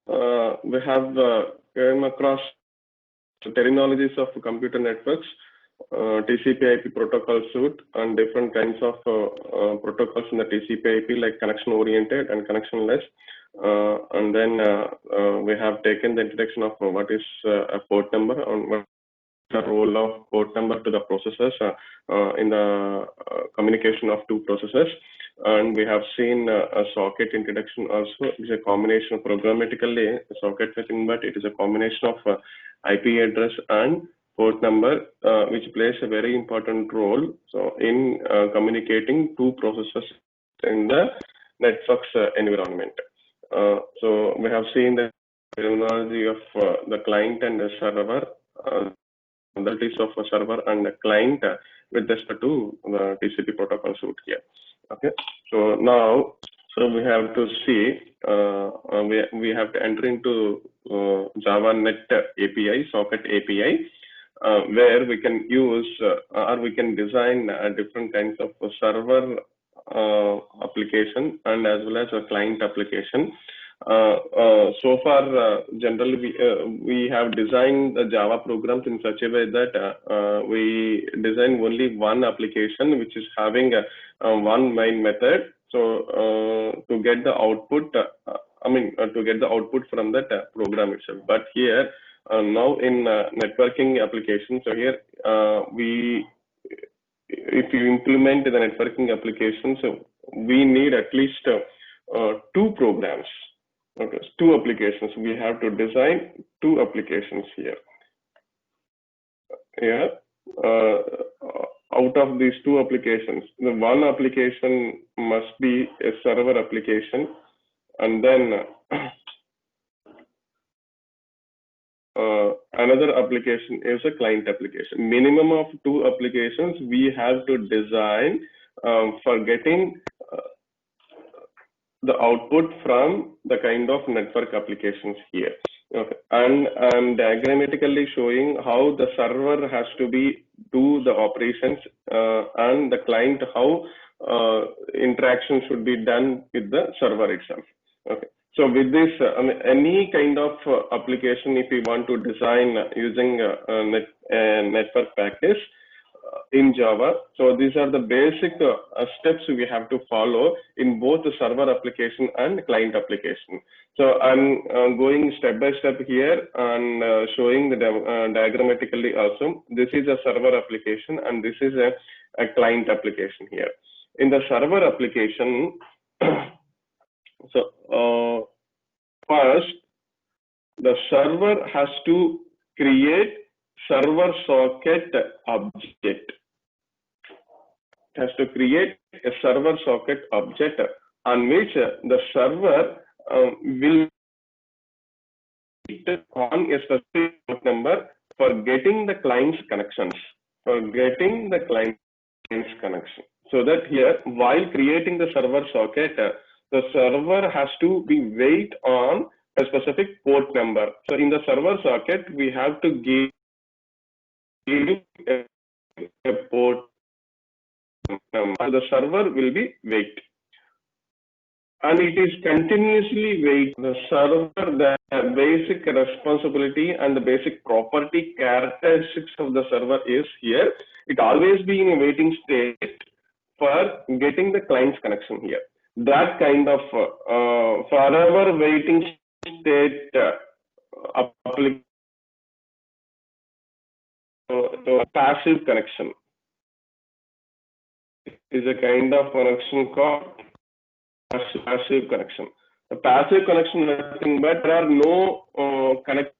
we have came across terminologies of computer networks, TCP/IP protocol suite, and different kinds of protocols in the TCP/IP, like connection-oriented and connectionless. And then we have taken the introduction of what is a port number and what the role of port number to the processors in the communication of two processors. And we have seen a socket introduction also. It's a combination of programmatically socket within, but it is a combination of IP address and port number, which plays a very important role in communicating two processors in the networks environment. So we have seen the terminology of the client and the server, modalities of a server and a client with respect to the TCP protocol suite here. Okay, so now we have to see, we have to enter into Java Net API, socket API, where we can use or we can design different kinds of server application and as well as a client application. So far, generally, we have designed the Java programs in such a way that we design only one application which is having one main method. So to get the output, to get the output from that program itself. But here now in networking application, so here if you implement the networking application, so we need at least two programs. Okay, two applications. We have to design two applications here. Yeah. Out of these two applications, the one application must be a server application, and then another application is a client application. Minimum of two applications we have to design for getting the output from the kind of network applications here. Okay, and I'm diagrammatically showing how the server has to do the operations and the client how interaction should be done with the server itself. Okay, so with this, any kind of application, if we want to design using a network package in Java, so these are the basic steps we have to follow in both the server application and client application. So I'm going step by step here and showing the diagrammatically also. This is a server application and this is a client application here. In the server application, so first the server has to create server socket object. It has to create a server socket object on which the server will on a specific port number for getting the client's connections, So that here, while creating the server socket, the server has to be wait on a specific port number. So in the server socket, we have to give a port number. So the server will be wait. And it is continuously wait. The server, the basic responsibility and the basic property characteristics of the server is here. It always be in a waiting state for getting the client's connection here. That kind of forever waiting state application. So passive connection is a kind of connection called passive connection. The passive connection is nothing but there are no connection.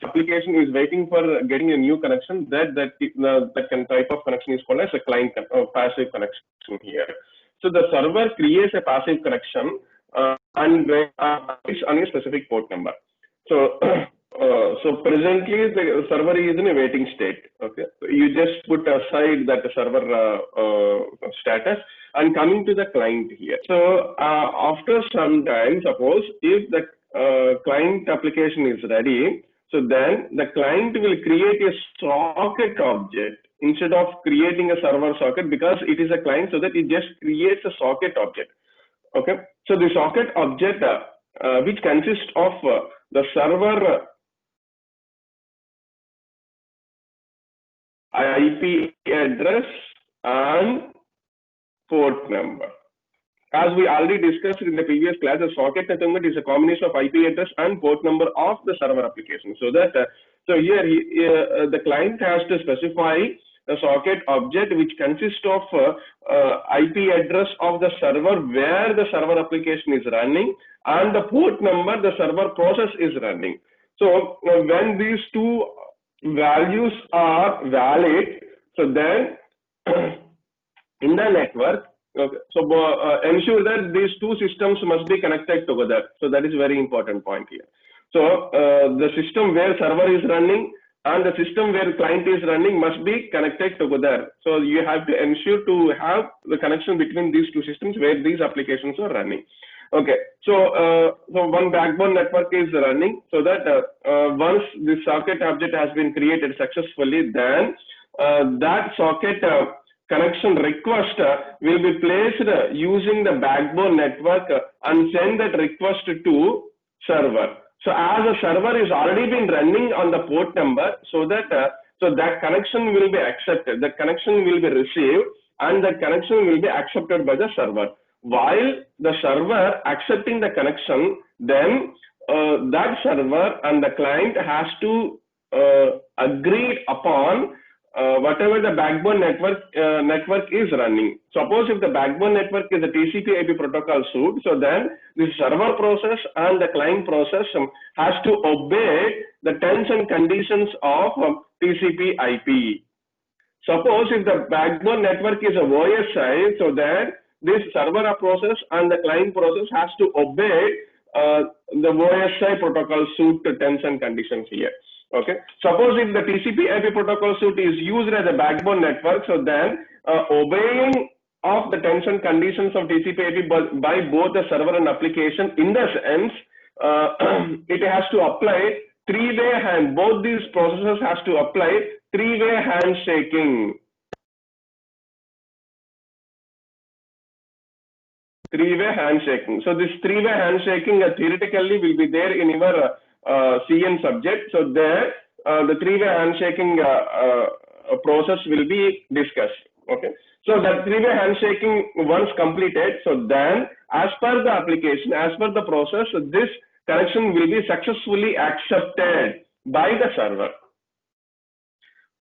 Application is waiting for getting a new connection. That type of connection is called as a client passive connection here. So the server creates a passive connection and it's on a specific port number. So so presently the server is in a waiting state. Okay, so you just put aside that server status and coming to the client here. So after some time, suppose if the client application is ready, so then the client will create a socket object instead of creating a server socket, because it is a client, so that it just creates a socket object. Okay, so the socket object which consists of the server IP address and port number. As we already discussed in the previous class, the socket assignment is a combination of IP address and port number of the server application. So that here the client has to specify a socket object which consists of IP address of the server where the server application is running and the port number the server process is running. So when these two values are valid, so then in the network, okay, so ensure that these two systems must be connected together. So that is very important point here. So the system where server is running and the system where client is running must be connected together. So you have to ensure to have the connection between these two systems where these applications are running. Okay, so one backbone network is running, so that once this socket object has been created successfully, then that socket connection request will be placed using the backbone network and send that request to server. So as a server is already been running on the port number, so that connection will be accepted, the connection will be received, and the connection will be accepted by the server. While the server accepting the connection, then that server and the client has to agree upon whatever the backbone network is running. Suppose if the backbone network is a TCP/IP protocol suite, so then the server process and the client process has to obey the terms and conditions of TCP/IP. Suppose if the backbone network is a OSI, so then this server process and the client process has to obey the OSI protocol suite terms and conditions here. Okay. Suppose if the TCP/IP protocol suite is used as a backbone network, so then obeying of the terms and conditions of TCP/IP by both the server and application, in the sense it has to apply three-way hand. Both these processes has to apply three-way handshaking. Three-way handshaking. So this three-way handshaking theoretically will be there in your CN subject. So there the three-way handshaking process will be discussed. Okay. So that three-way handshaking once completed, so then as per the application, as per the process, this connection will be successfully accepted by the server.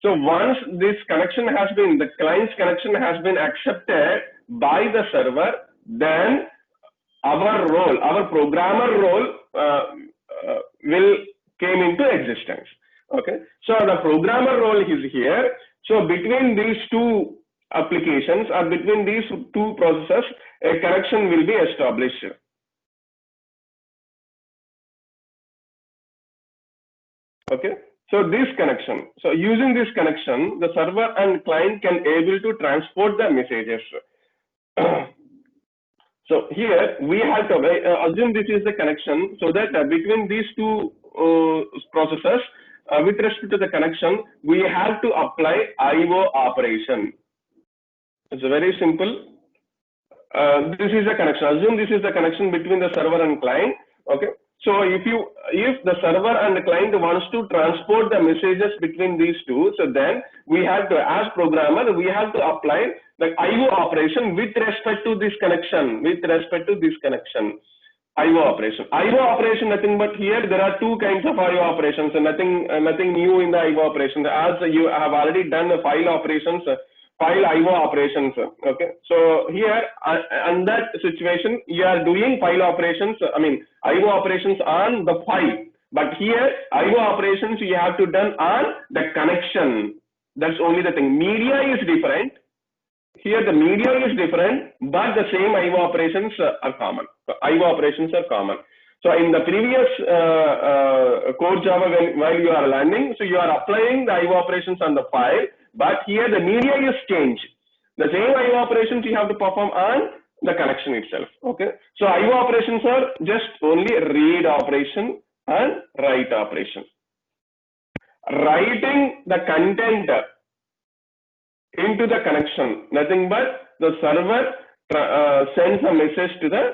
So once this connection has been, the client's connection has been accepted by the server, then our role, our programmer role will came into existence. Okay. So the programmer role is here. So between these two applications or between these two processes, a connection will be established. Okay. So this connection, so using this connection, the server and client can able to transport the messages. So here we have to assume this is the connection, so that between these two processes, with respect to the connection, we have to apply IO operation. It's very simple. This is the connection. Assume this is the connection between the server and client. Okay. So if the server and the client wants to transport the messages between these two, so then we have to, as programmer, we have to apply the IO operation with respect to this connection, IO operation. IO operation, nothing but here there are two kinds of IO operations, and nothing new in the IO operation. As you have already done the file operations, file IO operations. Okay. So here, in that situation, you are doing file operations, IO operations on the file. But here, IO operations you have to done on the connection. That's only the thing. Media is different. Here the media is different, but the same IO operations are common. IO operations are common. So in the previous core Java, while you are learning, so you are applying the IO operations on the file, but here the media is changed. The same IO operations you have to perform on the connection itself. Okay. So IO operations are just only read operation and write operation. Writing the content into the connection, nothing but the server sends a message to the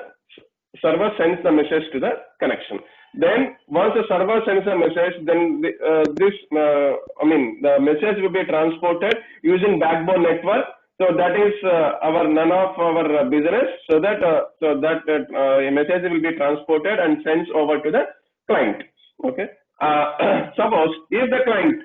server sends the message to the connection. Then once the server sends a message, then the message will be transported using backbone network. So that is none of our business. So that a message will be transported and sent over to the client. Okay. Suppose if the client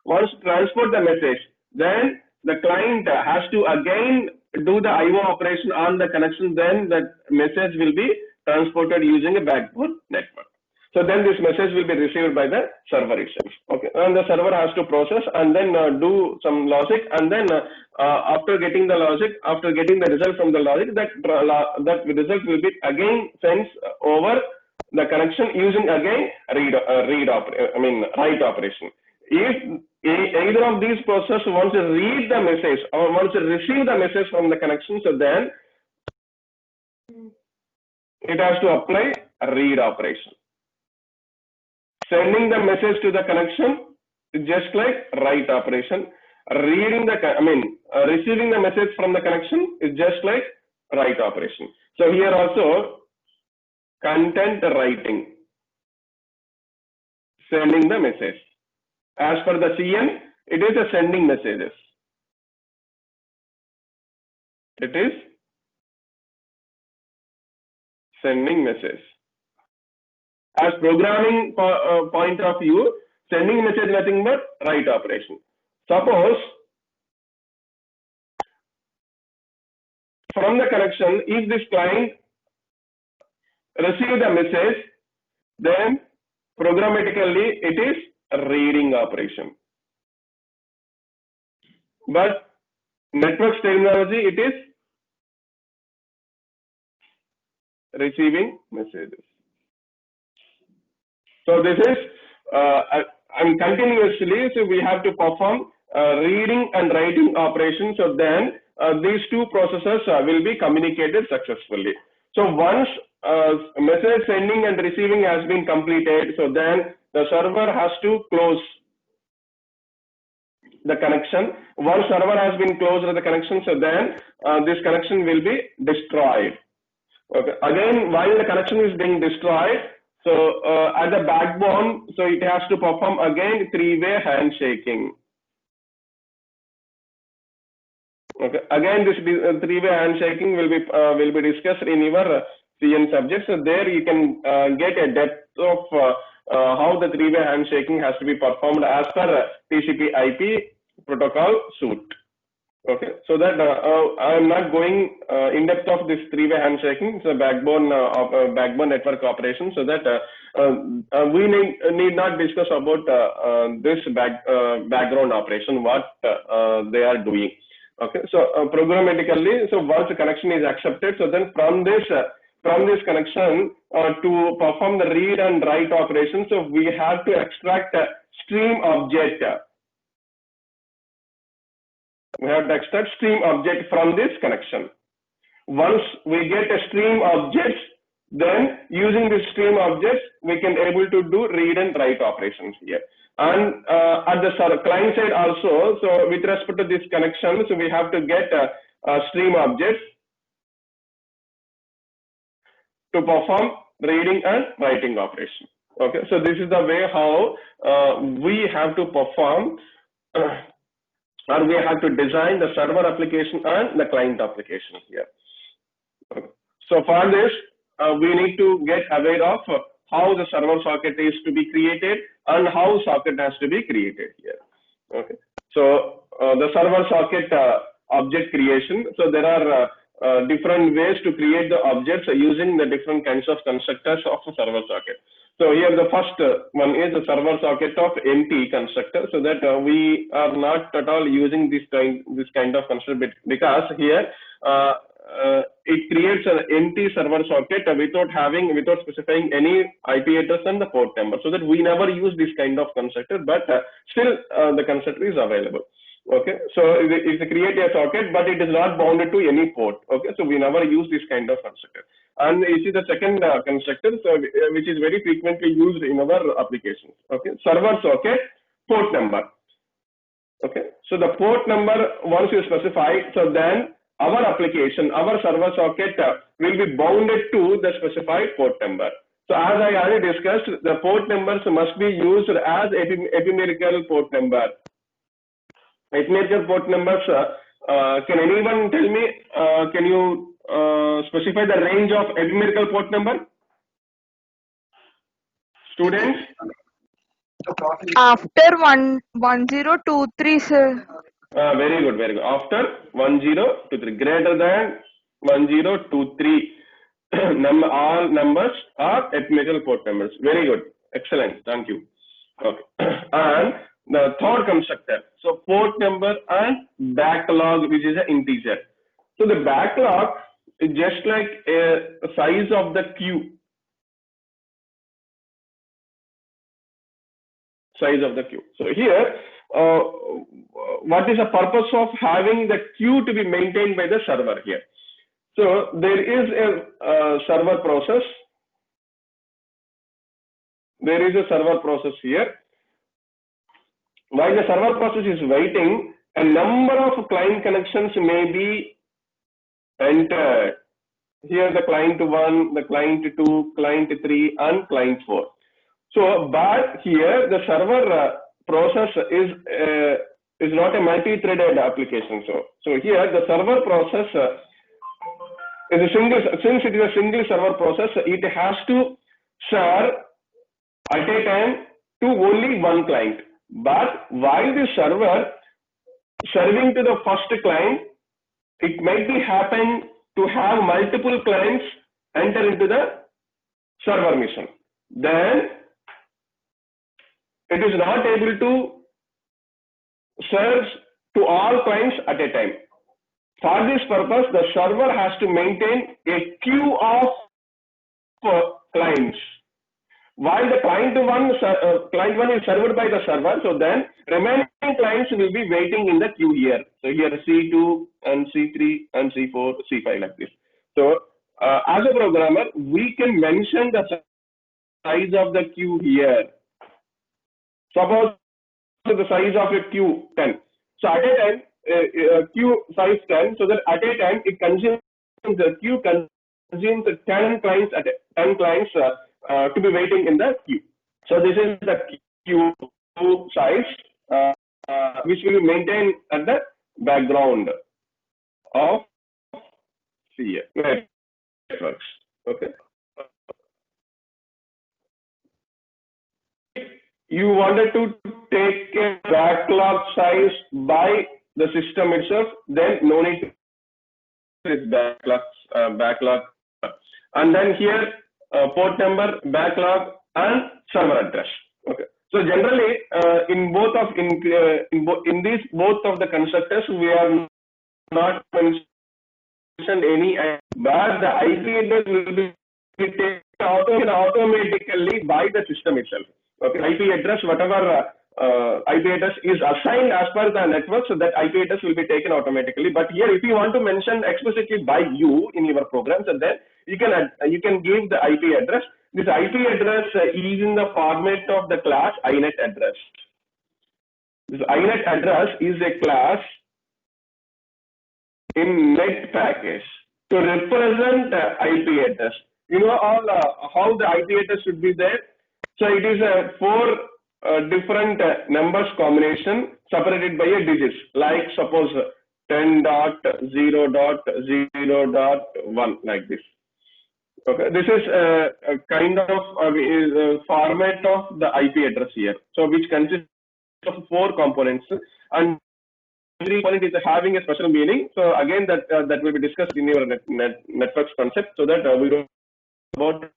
wants to transport the message, then the client has to again do the IO operation on the connection. Then that message will be transported using a backbone network. So then this message will be received by the server itself. Okay, and the server has to process and then do some logic, and then after getting the logic, after getting the result from the logic, that result will be again sent over the connection using again write operation. If either of these processes wants to read the message or wants to receive the message from the connection, so then it has to apply a read operation. Sending the message to the connection is just like write operation. Receiving the message from the connection is just like write operation. So here also content writing, sending the message. As per the CN, it is a sending messages. It is sending message. As programming point of view, sending message nothing but write operation. Suppose from the connection, if this client receive the message, then programmatically it is a reading operation. But network terminology, it is receiving messages. So this is continuously, so we have to perform reading and writing operations. So then these two processes will be communicated successfully. So once message sending and receiving has been completed, so then the server has to close the connection. Once server has been closed with the connection, so then this connection will be destroyed. Okay. Again, while the connection is being destroyed, so at the backbone, so it has to perform again three-way handshaking. Okay. Again, this three-way handshaking will be discussed in your CN subject. So there you can get a depth of how the three-way handshaking has to be performed as per TCP/IP protocol suite. Okay, so that I am not going in depth of this three-way handshaking. It's a backbone network operation. So that we need not discuss about this background operation, what they are doing. Okay, so programmatically, so once the connection is accepted, so then from this connection to perform the read and write operation, so we have to extract a stream object. We have to extract stream object from this connection. Once we get a stream object, then using this stream object, we can able to do read and write operations here. And at the client side also, so with respect to this connection, so we have to get a stream objects to perform reading and writing operation. Okay, so this is the way how we have to perform or we have to design the server application and the client application here. Okay. So for this, we need to get aware of how the server socket is to be created and how socket has to be created here. Okay. So the server socket object creation. So there are different ways to create the objects using the different kinds of constructors of the server socket. So here the first one is the server socket of empty constructor, so that we are not at all using this kind of constructor, because here it creates an empty server socket without specifying any IP address and the port number, so that we never use this kind of constructor, but still the constructor is available. Okay, so it's create a socket, but it is not bounded to any port. Okay, so we never use this kind of constructor. And you see the second constructor, so, which is very frequently used in our applications. Okay, server socket port number. Okay, so the port number once you specify, so then our application, our server socket will be bounded to the specified port number. So as I already discussed, the port numbers must be used as epimerical port number. Epimerical port numbers, can anyone tell me, can you specify the range of epimerical port number? Students? After 1023, sir. Very good, very good. After 1023, greater than 1023, all numbers are epimerical port numbers. Very good, excellent, thank you. Okay, and the third constructor. So port number and backlog, which is an integer. So the backlog is just like a size of the queue. Size of the queue. So here, what is the purpose of having the queue to be maintained by the server here? So there is a server process. There is a server process here. While the server process is waiting, a number of client connections may be entered. Here the client 1, the client 2, client 3, and client 4. So, but here the server process is not a multi-threaded application. So here the server process is a single. Since it is a single server process, it has to serve at a time to only one client. But while the server serving to the first client, it might be happen to have multiple clients enter into the server mission. Then it is not able to serve to all clients at a time. For this purpose, the server has to maintain a queue of clients. While the client one is served by the server, so then remaining clients will be waiting in the queue here. So here C2 and C3 and C4, C5 like this. So as a programmer, we can mention the size of the queue here. Suppose the size of a queue 10. So at a time, queue size 10, so that at a time it consumes, the queue consumes 10 clients at 10 clients to be waiting in the queue. So this is the queue size which will be maintained at the background of networks. Okay. You wanted to take a backlog size by the system itself, then no need to this backlog, and then here port number, backlog, and server address. Okay. So generally, in these both of the constructors, we are not mentioned any, but the IP address will be taken automatically by the system itself. Okay. IP address, whatever IP address is assigned as per the network, so that IP address will be taken automatically. But here, if you want to mention explicitly by you in your programs, and then you can give the IP address. This IP address is in the format of the class inet address. This inet address is a class in net package to represent IP address. You know all how the IP address should be there. So it is a 4 different numbers combination separated by a digits, like suppose 10.0.0.1 like this. Okay, this is a kind of format of the IP address here. So which consists of 4 components, and every component is having a special meaning. So again, that will be discussed in your networks concept, so that we know about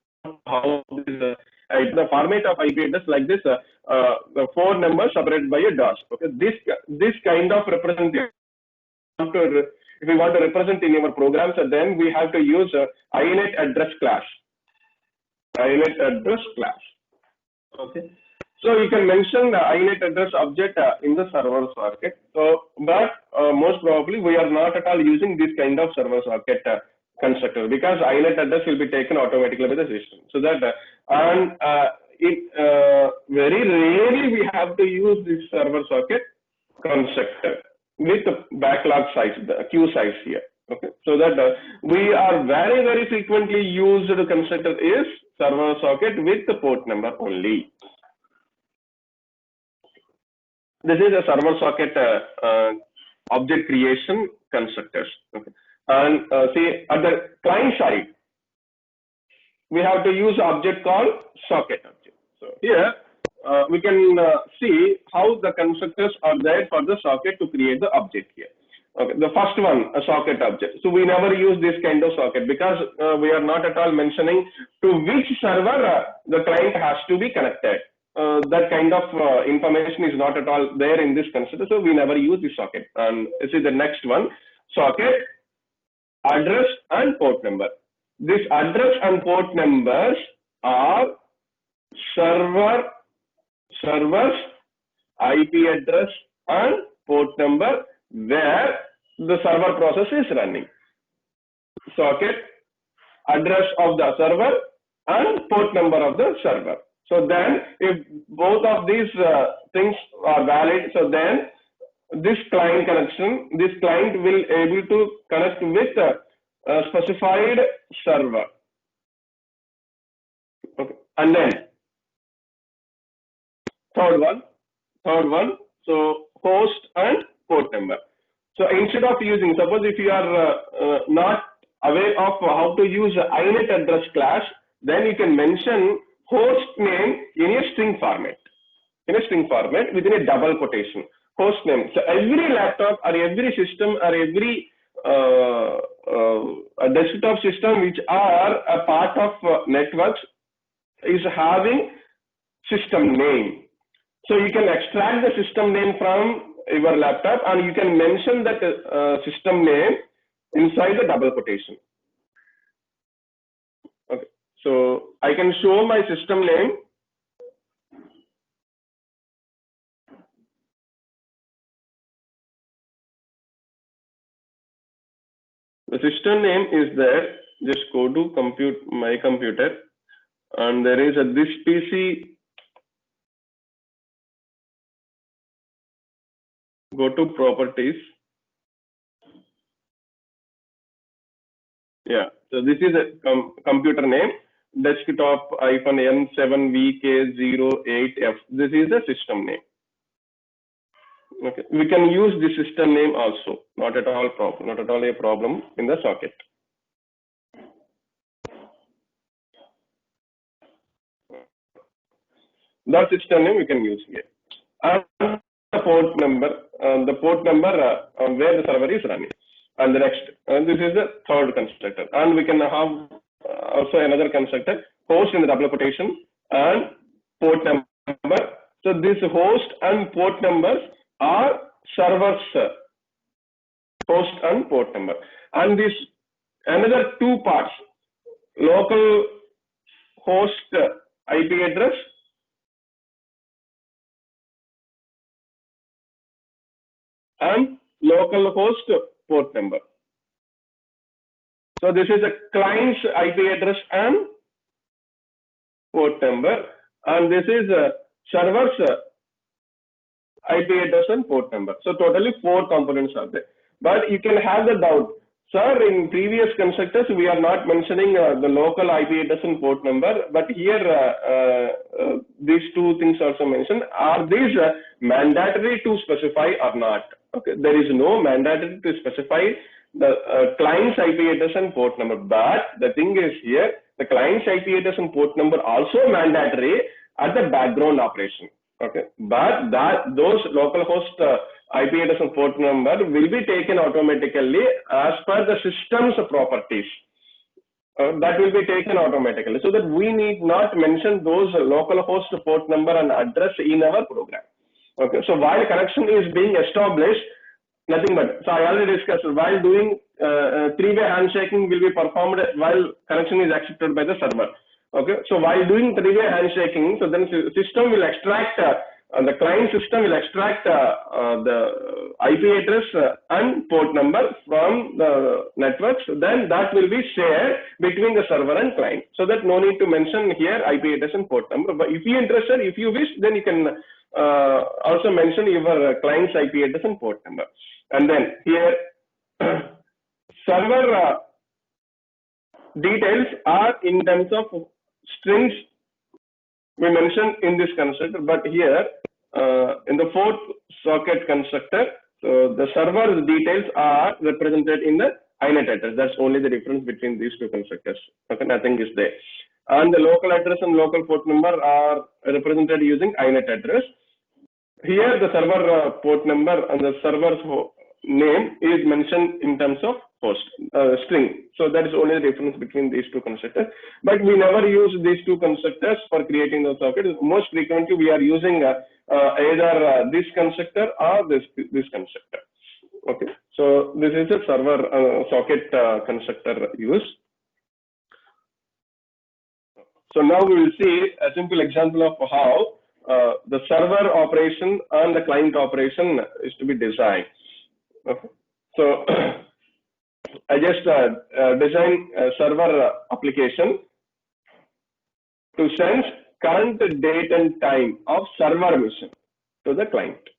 how this the format of IP address like this. The 4 numbers separated by a dash. Okay, this kind of representation. If we want to represent in our programs, then we have to use inet address class. Inet address class. Okay. So you can mention the inet address object in the server socket. So, but most probably we are not at all using this kind of server socket constructor, because inet address will be taken automatically by the system. So that very rarely we have to use this server socket constructor with the backlog size, the queue size here. Okay, so that we are very frequently used constructor is server socket with the port number only. This is a server socket object creation constructors. Okay, and see at the client side, we have to use object called socket object. So here we can see how the constructors are there for the socket to create the object here. Okay, the first one, a socket object. So we never use this kind of socket because we are not at all mentioning to which server the client has to be connected. That kind of information is not at all there in this constructor. So we never use this socket. And this is the next one, socket address and port number. This address and port numbers are server's IP address and port number where the server process is running. Socket address of the server and port number of the server. So then if both of these things are valid, so then this client connection, this client will able to connect with a specified server. Okay. And then third one, so host and port number. So instead of using, suppose if you are not aware of how to use INET address class, then you can mention host name in a string format, within a double quotation, host name. So every laptop or every system or every desktop system which are a part of networks is having system name. So you can extract the system name from your laptop and you can mention that system name inside the double quotation. Okay, so I can show my system name. The system name is there. Just go to my computer, and there is this PC. Go to properties. Yeah, so this is a computer name, desktop -N7VK08F. This is the system name. Okay, we can use the system name also. Not at all a problem in the socket. That system name we can use here. And the port number where the server is running. And the next, this is the third constructor. And we can have also another constructor, host in the double quotation and port number. So this host and port numbers are servers, host and port number. And this another two parts, local host IP address and local host port number. So this is a client's IP address and port number, and this is a server's IP address and port number. So totally 4 components are there. But you can have the doubt, sir, in previous constructors we are not mentioning the local IP address and port number, but here these two things also mentioned. Are these mandatory to specify or not? Okay, there is no mandatory to specify the client's IP address and port number, but the thing is here, the client's IP address and port number also mandatory at the background operation. Okay, but those localhost IP address and port number will be taken automatically as per the system's properties. That will be taken automatically, so that we need not mention those localhost port number and address in our program. Okay, so while connection is being established, nothing but, so I already discussed, while doing three-way handshaking will be performed while connection is accepted by the server. Okay, so while doing three-way handshaking, so then system will extract, the client system will extract the IP address and port number from the networks, then that will be shared between the server and client. So that no need to mention here IP address and port number. But if you interested, if you wish, then you can also mention your client's IP address and port number. And then here server details are in terms of strings we mentioned in this constructor, but here in the fourth socket constructor, so the server details are represented in the INET address. That's only the difference between these two constructors. Okay, nothing is there. And the local address and local port number are represented using INET address. Here the server port number and the server's name is mentioned in terms of host string. So that is only the difference between these two constructors. But we never use these two constructors for creating the socket. Most frequently we are using either this constructor or this constructor. Okay, so this is a server socket constructor use. So now we will see a simple example of how the server operation and the client operation is to be designed. Okay. So I just designed a server application to send current date and time of server mission to the client.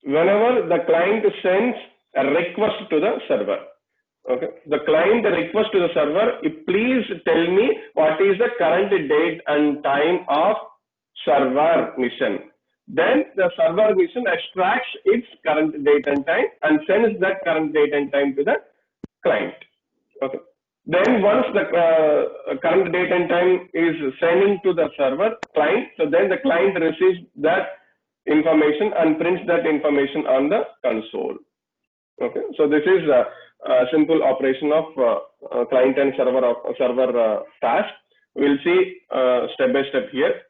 Whenever the client sends a request to the server, okay, the client request to the server, please tell me what is the current date and time of server mission. Then the server mission extracts its current date and time and sends that current date and time to the client. Okay. Then once the current date and time is sending to the server client, so then the client receives that information and prints that information on the console. Okay. So this is a simple operation of client and server task. We'll see step by step here.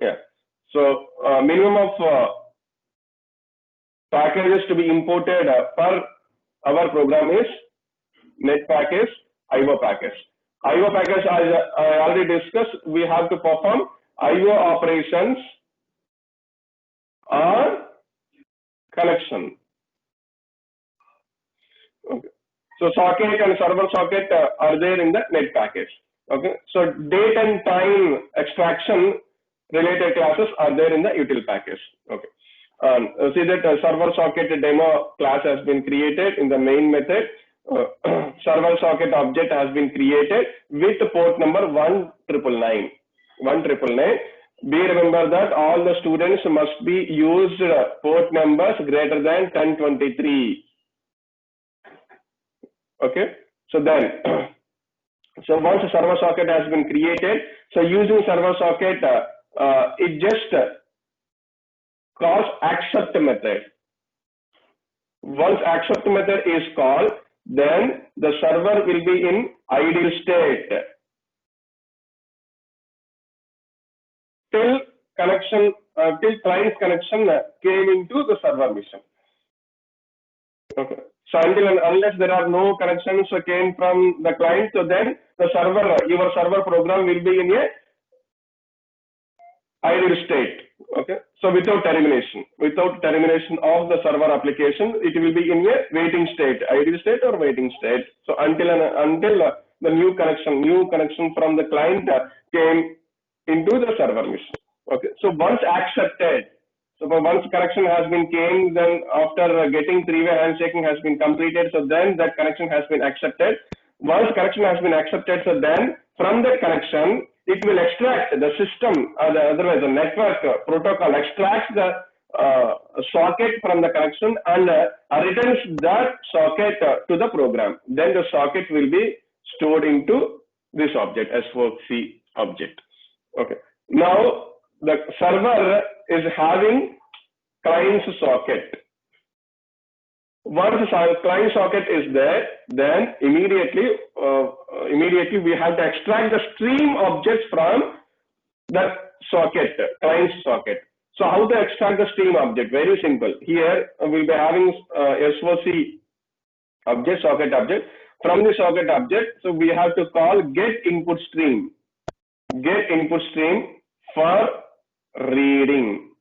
Yeah. So minimum of packages to be imported per our program is net package, IO package. IO package, as I already discussed, we have to perform IO operations or connection. Okay. So socket and server socket are there in the net package. Okay. So date and time extraction related classes are there in the util package. Okay. See that server socket demo class has been created in the main method. Server socket object has been created with port number 1999. Be remember that all the students must be used port numbers greater than 1023. Okay. So then, so once a server socket has been created, so using server socket, it just calls accept method. Once accept method is called, then the server will be in idle state till connection, till client's connection came into the server mission. Okay. So until and unless there are no connections came from the client, so then the server, your server program will be in a idle state. Okay. So without termination of the server application, it will be in a waiting state, idle state or waiting state. So until the new connection from the client came into the server mission. Okay. So once accepted, so once connection has been came, then after getting three-way handshaking has been completed, so then that connection has been accepted. Once connection has been accepted, so then from that connection, it will extract the system, otherwise the network protocol extracts the socket from the connection and returns that socket to the program. Then the socket will be stored into this object, S4C object. Okay. Now the server is having client's socket. Once the client socket is there, then immediately we have to extract the stream objects from the socket, client's socket. So how to extract the stream object? Very simple. Here we'll be having S4C object, socket object. From the socket object, so we have to call get input stream. Get input stream for reading.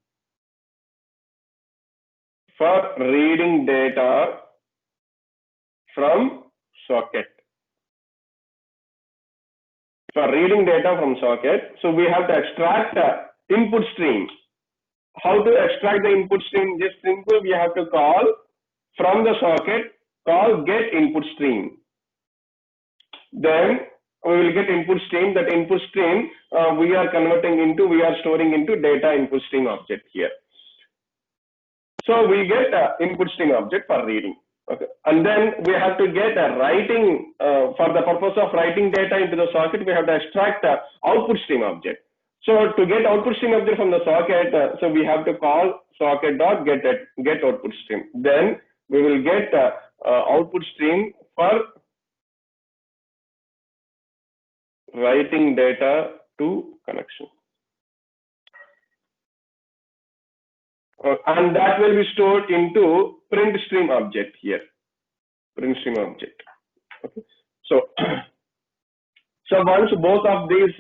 For reading data from socket. For reading data from socket, so we have to extract input stream. how to extract the input stream? Just simple, we have to call from the socket, call get input stream. Then we will get input stream. That input stream we are storing into data input stream object here. So we get input stream object for reading. Okay, and then we have to get a writing for the purpose of writing data into the socket. We have to extract the output stream object. So to get output stream object from the socket, so we have to call socket dot get output stream. Then we will get output stream for writing data to connection. And that will be stored into print stream object here. Print stream object. Okay. So, so once both of these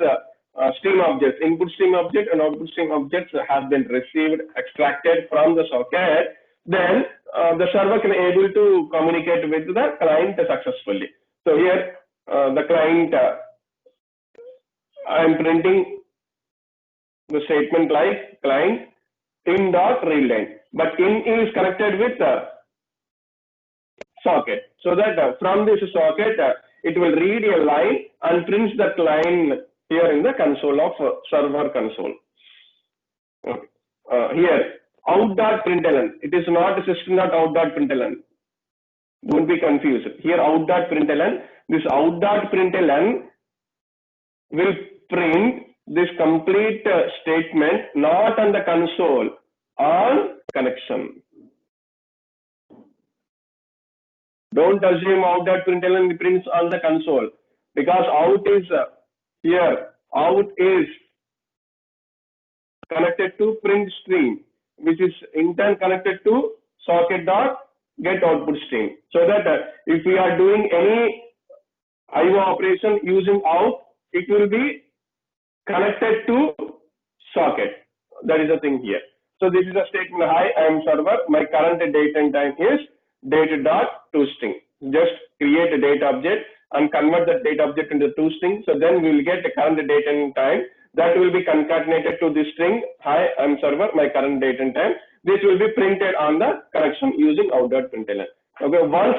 stream objects, input stream object and output stream objects have been received, extracted from the socket, then the server can able to communicate with the client successfully. So here the client, I am printing the statement like client in dot read line, but in is connected with socket, so that from this socket it will read a line and prints that line here in the console of server console. Here out.println, it is not system.out.println. Don't be confused. Here out.println, this out.println will print this complete statement not on the console, on connection. Don't assume out.println prints on the console, because out is here, out is connected to print stream, which is in turn connected to socket dot get output stream. So that if we are doing any IO operation using out, it will be connected to socket. That is the thing here. So this is a statement: hi, I am server. My current date and time is date dot toString. Just create a data object and convert that data object into toString. So then we will get the current date and time. That will be concatenated to this string. Hi, I am server. My current date and time. This will be printed on the connection using out.println. Okay. Once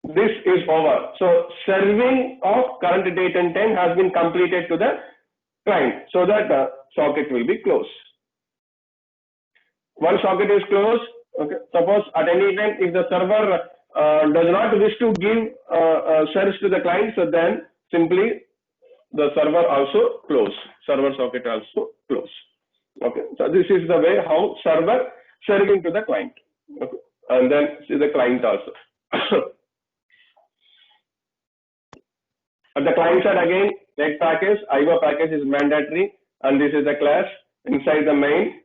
this is over, so serving of current date and time has been completed to the client, so that the socket will be closed. Once socket is closed, okay, suppose at any time if the server does not wish to give service to the client, so then simply the server also close, server socket also close. Okay, so this is the way how server serving to the client. Okay, and then see the client also. At the client side again, get package, IO package is mandatory, and this is the class. Inside the main,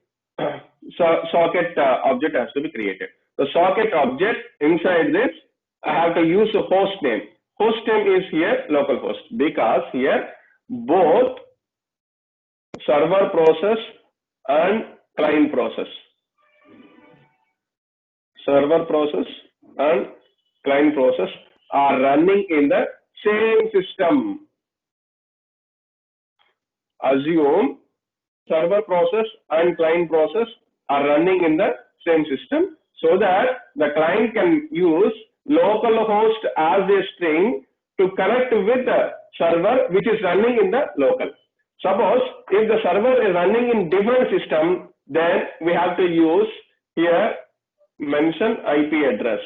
socket object has to be created. The socket object inside this, I have to use a host name. Host name is here localhost, because here both server process and client process, server process and client process are running in the same system. Assume server process and client process are running in the same system, so that the client can use localhost as a string to connect with the server which is running in the local. Suppose if the server is running in different system, then we have to use here mention IP address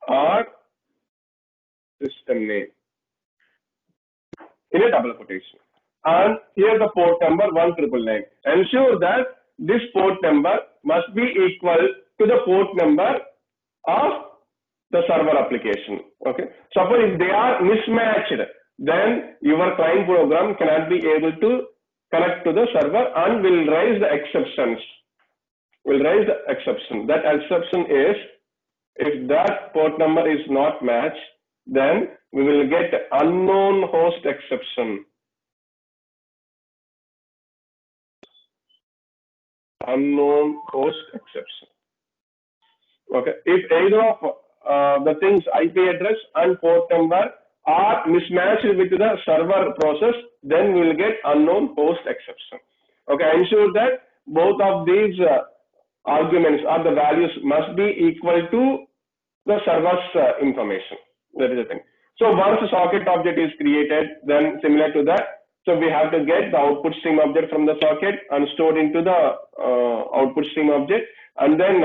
or system name in a double quotation, and here the port number 1999. Ensure that this port number must be equal to the port number of the server application. Okay, suppose if they are mismatched, then your client program cannot be able to connect to the server and will raise the exceptions. Will raise the exception. That exception is if that port number is not matched, then we will get unknown host exception. Unknown host exception. Okay, if either of the things IP address and port number are mismatched with the server process, then we will get unknown host exception. Okay, ensure that both of these arguments or the values must be equal to the server's information. That is the thing. So once a socket object is created, then similar to that, so we have to get the output stream object from the socket and stored into the output stream object, and then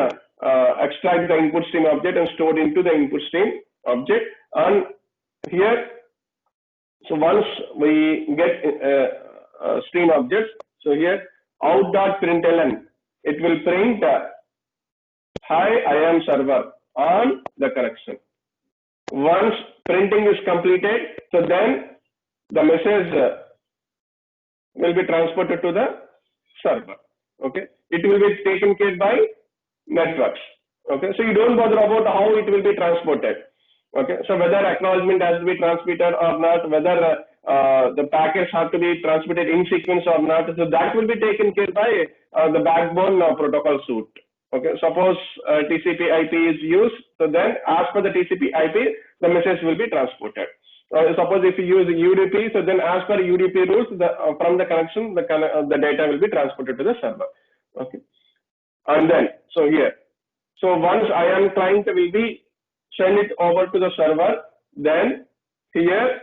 extract the input stream object and stored into the input stream object. And here, so once we get stream objects, so here out.println, it will print hi, I am server on the connection. Once printing is completed, so then the message will be transported to the server. Okay, it will be taken care by networks. Okay, so you don't bother about how it will be transported. Okay, so whether acknowledgement has to be transmitted or not, whether the packets have to be transmitted in sequence or not, so that will be taken care by the backbone protocol suite. Okay, suppose TCP/IP is used, so then as per the TCP/IP, the message will be transported. Suppose if you use UDP, so then as per UDP rules, from the connection, the data will be transported to the server. Okay, and then so here, so once IAM client will be send it over to the server, then here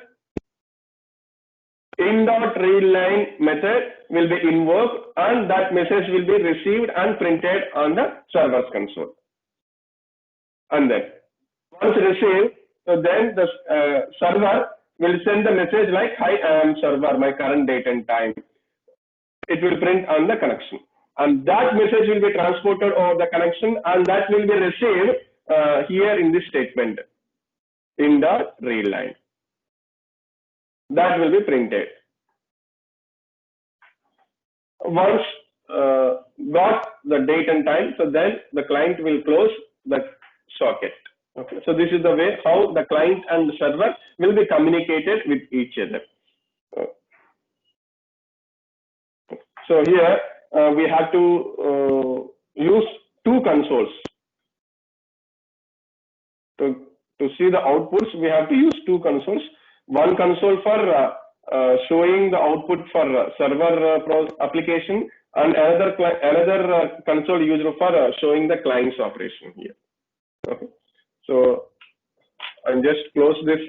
in.readLine method will be invoked, and that message will be received and printed on the server's console. And then once received, so then the server will send the message like, hi, I am server, my current date and time. It will print on the connection, and that message will be transported over the connection, and that will be received here in this statement in the read line. That will be printed. Once got the date and time, so then the client will close the socket. Okay, so this is the way how the client and the server will be communicated with each other. So here we have to use two consoles. To see the outputs, we have to use two consoles. One console for showing the output for server application, and another console used for showing the client's operation here. Okay, so I'll just close this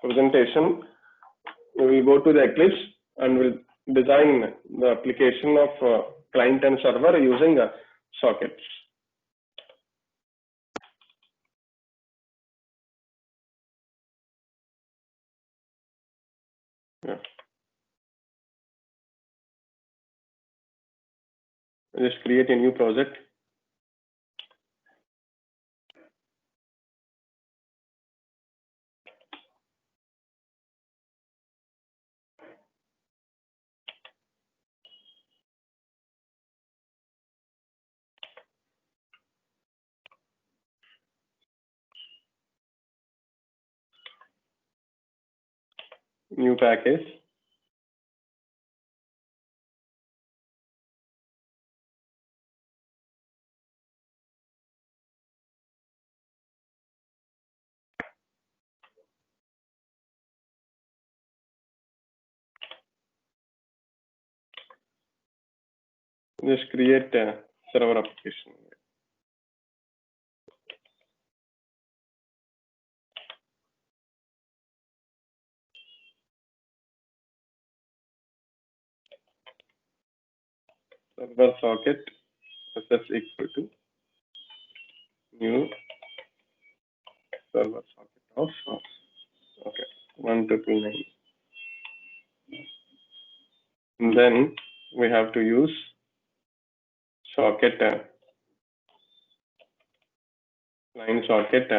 presentation. We will go to the Eclipse and we'll design the application of client and server using sockets. Yeah. Just create a new project. New package. Just create a server application. Server socket SS equal to new server socket of okay 1229. And then we have to use socket line socket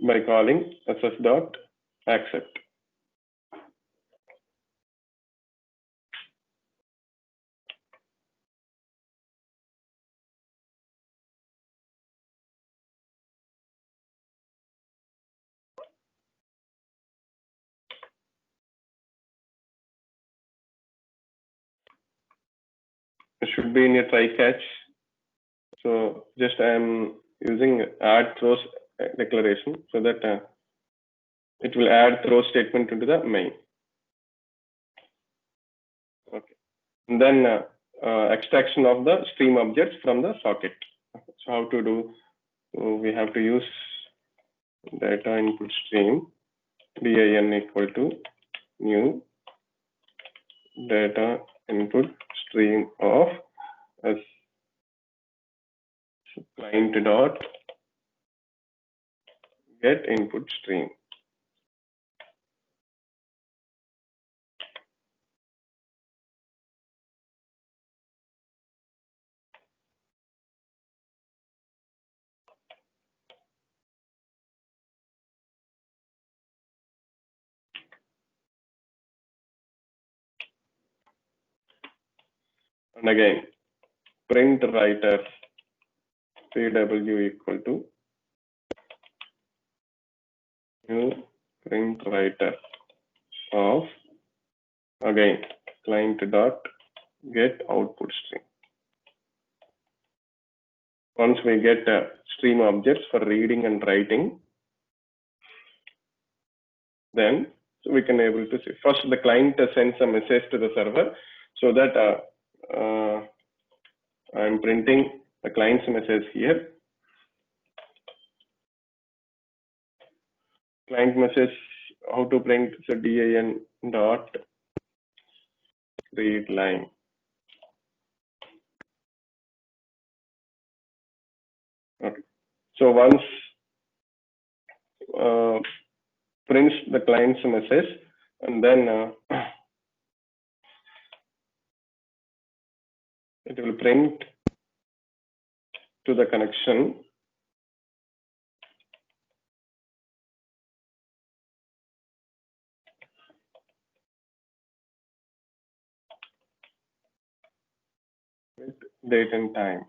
by calling ss.accept. It should be in a try catch. So just I am using add throws declaration so that it will add throw statement into the main. and then extraction of the stream objects from the socket. So how to do? So we have to use data input stream din equal to new data input stream of as client dot get input stream. And again, print writer pw equal to new print writer of again client dot get output stream. Once we get stream objects for reading and writing, then we can able to see. First, the client sends a message to the server, so that I'm printing the client's message here. Client message, how to print? So din dot read line. Okay. So once prints the client's message, and then it will print to the connection. With date and time.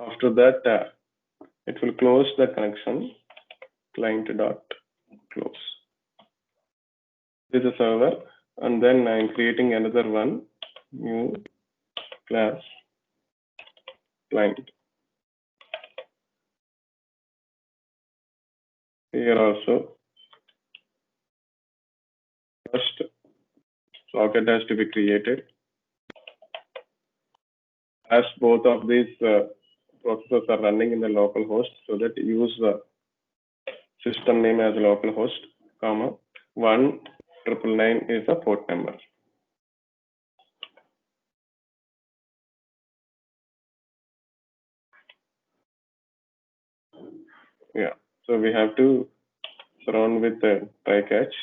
After that, it will close the connection. Client dot close. This is a server, and then I'm creating another one, new class client. Here also, first socket has to be created. As both of these processes are running in the local host, so that use the system name as localhost, comma 1999 is the port number. Yeah, so we have to surround with the try catch.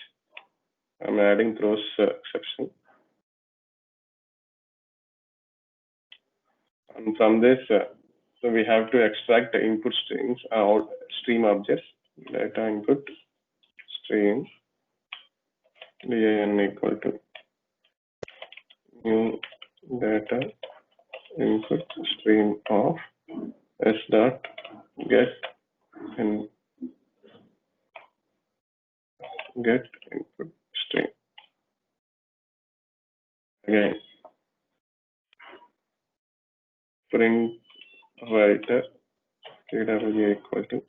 I'm adding throws exception. And from this, so we have to extract the input streams or stream objects, data input stream din equal to new data input stream of s dot get and get input stream. Again, print writer tw equal to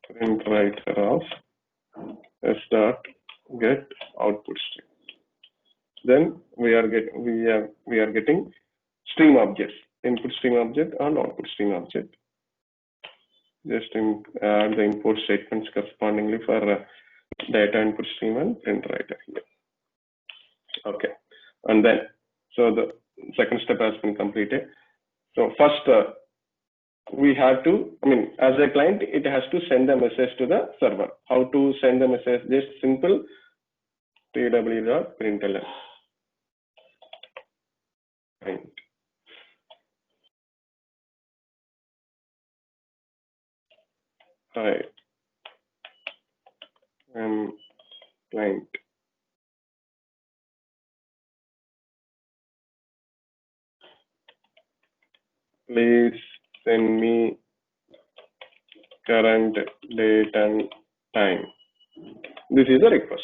print writer of s dot get output stream. Then we are getting stream objects, input stream object and output stream object. Just add the import statements correspondingly for data input stream and print writer here. Okay, and then so the second step has been completed. So first we have to, as a client, it has to send a message to the server. How to send the message? Just simple tw.println. Print. Hi, I'm client. Please send me current date and time. This is a request.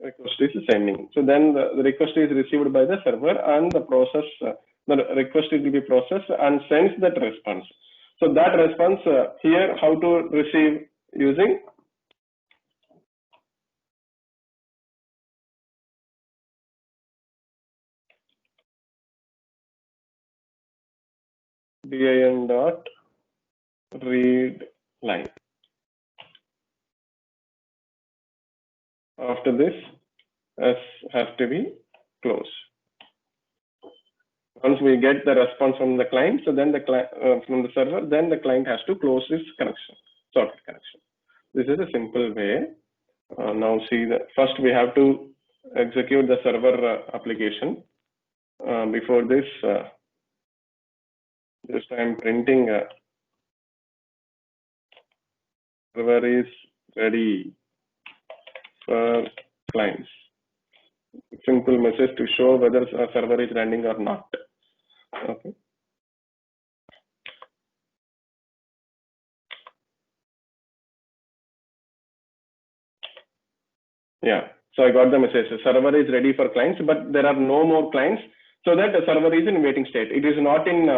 Request is sending. So then the request is received by the server and the process, the request will be processed and sends that response. So that response here, how to receive using din dot read line. After this, S has to be closed. Once we get the response from the client, so then the from the server, then the client has to close this connection, socket connection. This is a simple way. Now see, first we have to execute the server application. Before this, just I am printing server is ready for clients. Simple message to show whether a server is running or not. Okay. Yeah. So I got the message. The server is ready for clients, but there are no more clients, so that the server is in waiting state. It is not in.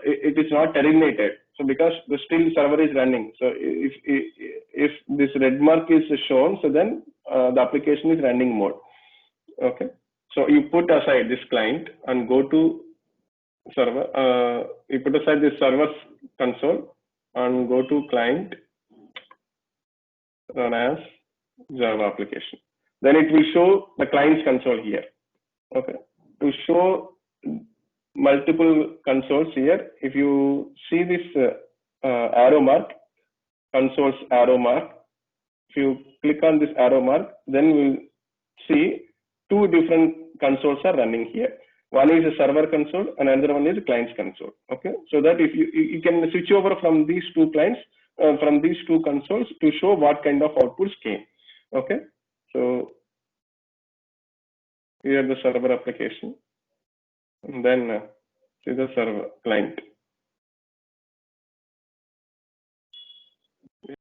It is not terminated. So because the still server is running. So if this red mark is shown, so then the application is running mode. Okay. So you put aside this client and go to server. You put aside this server's console and go to client run as Java application. Then it will show the client's console here. Okay. To show multiple consoles here, if you see this arrow mark, console's arrow mark, if you click on this arrow mark, then we'll see two different consoles are running here. One is a server console and another one is a client's console. Okay. So that if you can switch over from these two clients, from these two consoles to show what kind of outputs came. Okay. So here the server application, and then see the server client.